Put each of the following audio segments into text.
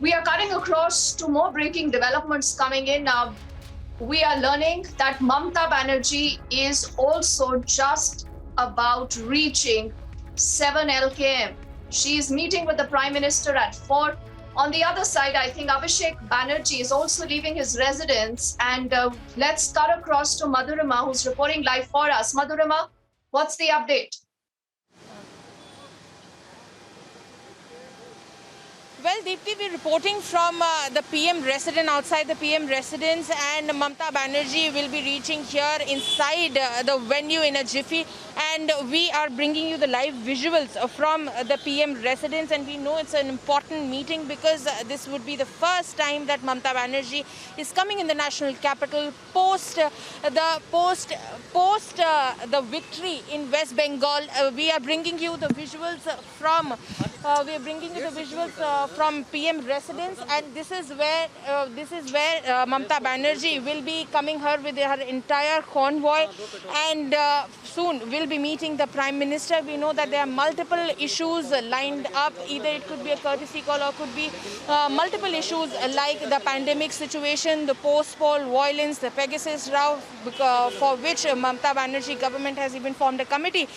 We are cutting across to more breaking developments coming in now. We are learning that Mamata Banerjee is also just about reaching 7 LKM. She is meeting with the Prime Minister at 4. On the other side, I think Abhishek Banerjee is also leaving his residence. And let's cut across to Madhurima, who's reporting live for us. Madhurima, what's the update? Well, Deepthi, we're reporting from the PM residence, outside the PM residence, and Mamata Banerjee will be reaching here inside the venue in a jiffy. And we are bringing you the live visuals from the PM residence. And we know it's an important meeting because this would be the first time that Mamata Banerjee is coming in the national capital post the victory in West Bengal. We are bringing you the visuals from PM residence, and this is where Mamata Banerjee will be coming here with her entire convoy, and soon will be meeting the Prime Minister. We know that there are multiple issues lined up. Either it could be a courtesy call or could be multiple issues like the pandemic situation, the post-poll violence, the Pegasus row, for which Mamata Banerjee government has even formed a committee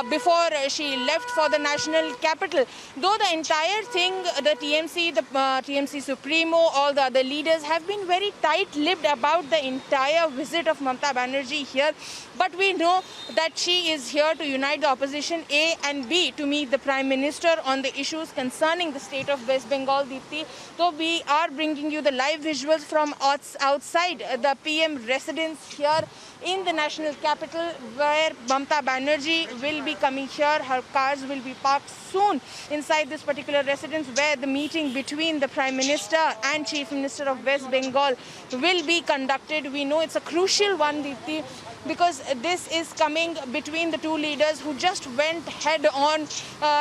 before she left for the national capital. Though the entire thing, the TMC, the TMC Supremo, all the other leaders have been very tight-lipped about the entire visit of Mamata Banerjee here. But we know that she is here to unite the opposition, A and B, to meet the Prime Minister on the issues concerning the state of West Bengal, Deepthi. So we are bringing you the live visuals from outside the PM residence here in the national capital, where Mamata Banerjee will be coming here. Her cars will be parked soon inside this particular residence, where the meeting between the Prime Minister and Chief Minister of West Bengal will be conducted. We know it's a crucial one, Deepthi, because this is coming between the two leaders who just went head-on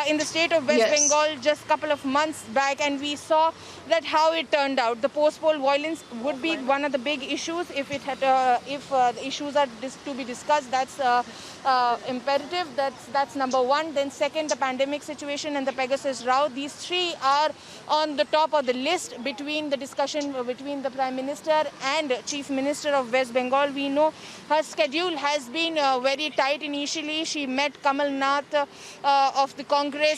in the state of West Bengal just a couple of months back, and we saw that how it turned out. The post-poll violence would be one of the big issues. If the issues are to be discussed, that's imperative. That's number one. Then second, the pandemic situation and the Pegasus row. These three are on the top of the list between the discussion between the Prime Minister and Chief Minister of West Bengal. We know her schedule has been very tight initially. She met Kamal Nath of the Congress